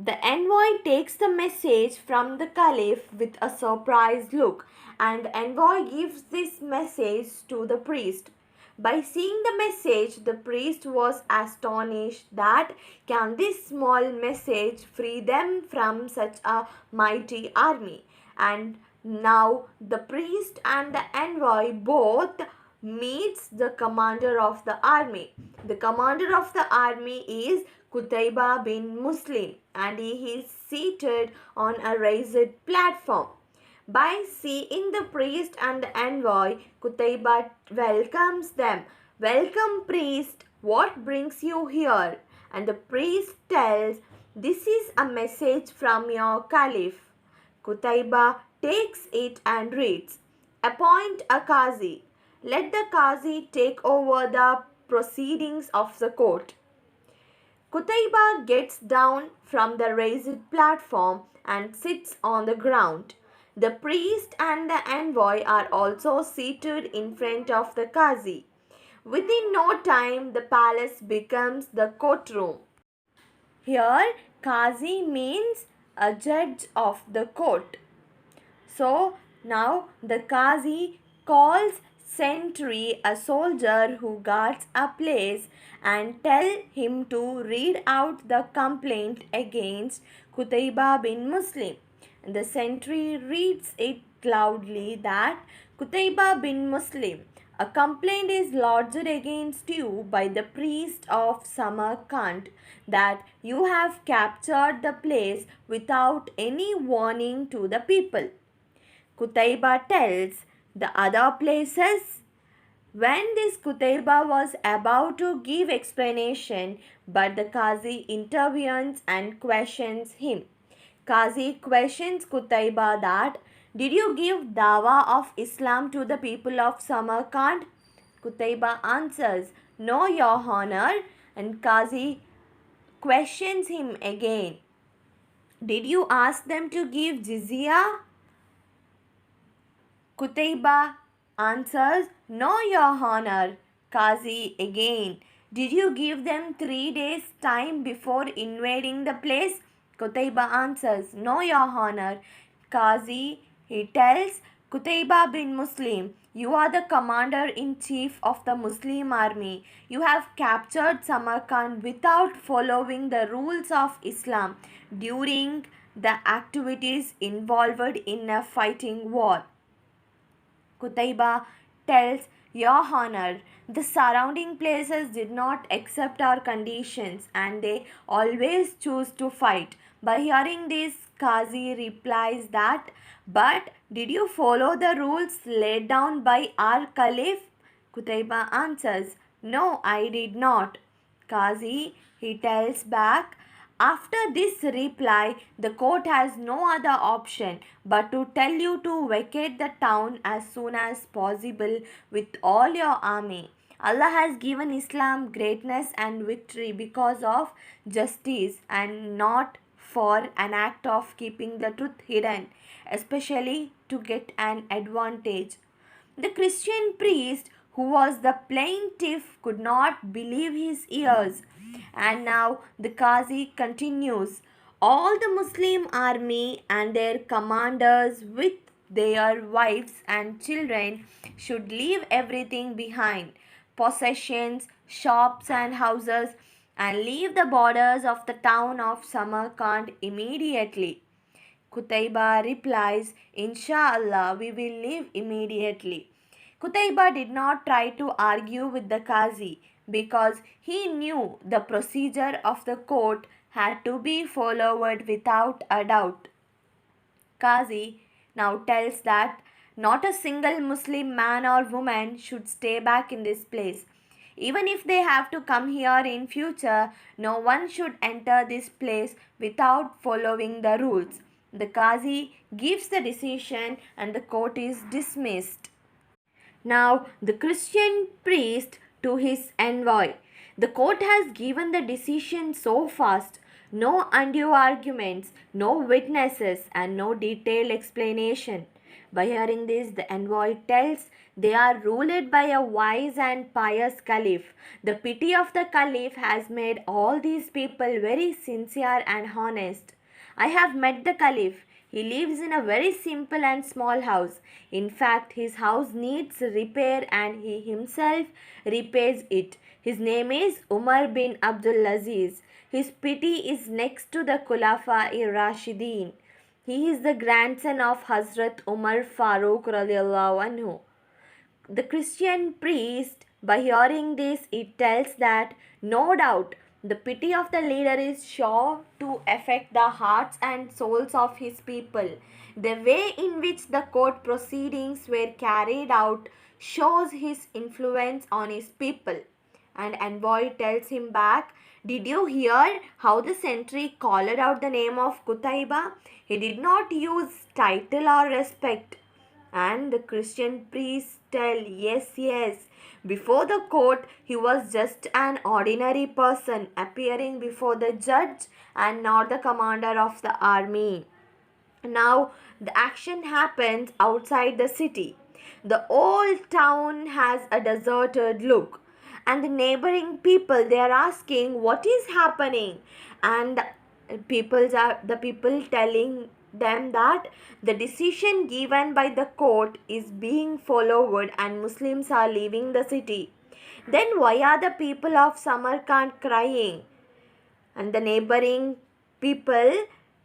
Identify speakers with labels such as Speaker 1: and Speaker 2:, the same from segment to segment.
Speaker 1: The envoy takes the message from the caliph with a surprised look, and the envoy gives this message to the priest. By seeing the message, the priest was astonished that can this small message free them from such a mighty army? And now the priest and the envoy both meets the commander of the army. The commander of the army is Qutayba bin Muslim, and he is seated on a raised platform. By seeing the priest and the envoy, Qutayba welcomes them. Welcome, priest. What brings you here? And the priest tells, this is a message from your caliph. Qutayba takes it and reads, appoint a qazi. Let the qazi take over the proceedings of the court. Qutayba gets down from the raised platform and sits on the ground. The priest and the envoy are also seated in front of the qazi. Within no time, the palace becomes the courtroom. Here, qazi means a judge of the court. So now the qazi calls sentry, a soldier who guards a place, and tell him to read out the complaint against Qutayba bin Muslim. The sentry reads it loudly that Qutayba bin Muslim, a complaint is lodged against you by the priest of Samarkand that you have captured the place without any warning to the people. Qutayba tells the other places. When this Qutayba was about to give explanation, but the Qazi intervenes and questions him. Qazi questions Qutayba that, did you give dawa of Islam to the people of Samarkand? Qutayba answers, no, your honor. And Qazi questions him again. Did you ask them to give jizya? Qutayba answers, no, your honor. Qazi again, did you give them 3 days time before invading the place? Qutayba answers, no, your honor. Qazi, he tells Qutayba bin Muslim, you are the commander-in-chief of the Muslim army. You have captured Samarkand without following the rules of Islam during the activities involved in a fighting war. Qutayba tells, your honor, the surrounding places did not accept our conditions and they always choose to fight. By hearing this, Qazi replies that, but did you follow the rules laid down by our caliph? Qutayba answers, no, I did not. Qazi, he tells back, after this reply, the court has no other option but to tell you to vacate the town as soon as possible with all your army. Allah has given Islam greatness and victory because of justice and not for an act of keeping the truth hidden, especially to get an advantage. The Christian priest who was the plaintiff could not believe his ears. And now the Qazi continues. All the Muslim army and their commanders with their wives and children should leave everything behind, possessions, shops and houses, and leave the borders of the town of Samarkand immediately. Qutayba replies, Inshallah, we will leave immediately. Qutayba did not try to argue with the Qazi because he knew the procedure of the court had to be followed without a doubt. Qazi now tells that not a single Muslim man or woman should stay back in this place. Even if they have to come here in future, no one should enter this place without following the rules. The Qazi gives the decision and the court is dismissed. Now the Christian priest to his envoy. The court has given the decision so fast, no undue arguments, no witnesses, and no detailed explanation. By hearing this, the envoy tells they are ruled by a wise and pious caliph. The pity of the caliph has made all these people very sincere and honest. I have met the caliph. He lives in a very simple and small house. In fact, his house needs repair and he himself repairs it. His name is Umar bin Abdul Aziz. His pity is next to the Khulafa-i-Rashideen. He is the grandson of Hazrat Umar Farooq radiallahu anhu. The Christian priest, by hearing this, it tells that no doubt the pity of the leader is sure to affect the hearts and souls of his people. The way in which the court proceedings were carried out shows his influence on his people. And envoy tells him back, did you hear how the sentry called out the name of Qutaiba? He did not use title or respect. And the Christian priest tell, yes, yes. Before the court, he was just an ordinary person appearing before the judge and not the commander of the army. Now, the action happens outside the city. The old town has a deserted look, and the neighboring people they are asking what is happening, and the people telling them that the decision given by the court is being followed and Muslims are leaving the city. Then why are the people of Samarkand crying? And the neighboring people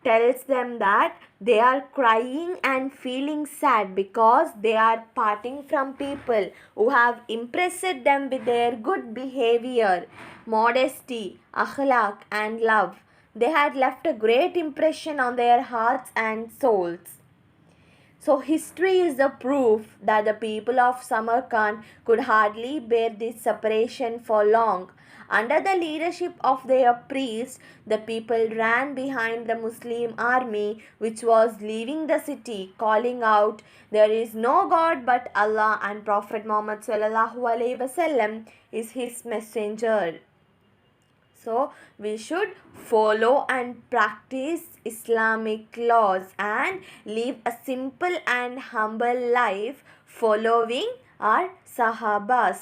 Speaker 1: tells them that they are crying and feeling sad because they are parting from people who have impressed them with their good behavior, modesty, akhlaq and love. They had left a great impression on their hearts and souls. So history is the proof that the people of Samarkand could hardly bear this separation for long. Under the leadership of their priest, the people ran behind the Muslim army which was leaving the city, calling out, there is no God but Allah and Prophet Muhammad sallallahu alaihi wasallam is his messenger. So we should follow and practice Islamic laws and live a simple and humble life following our Sahabas.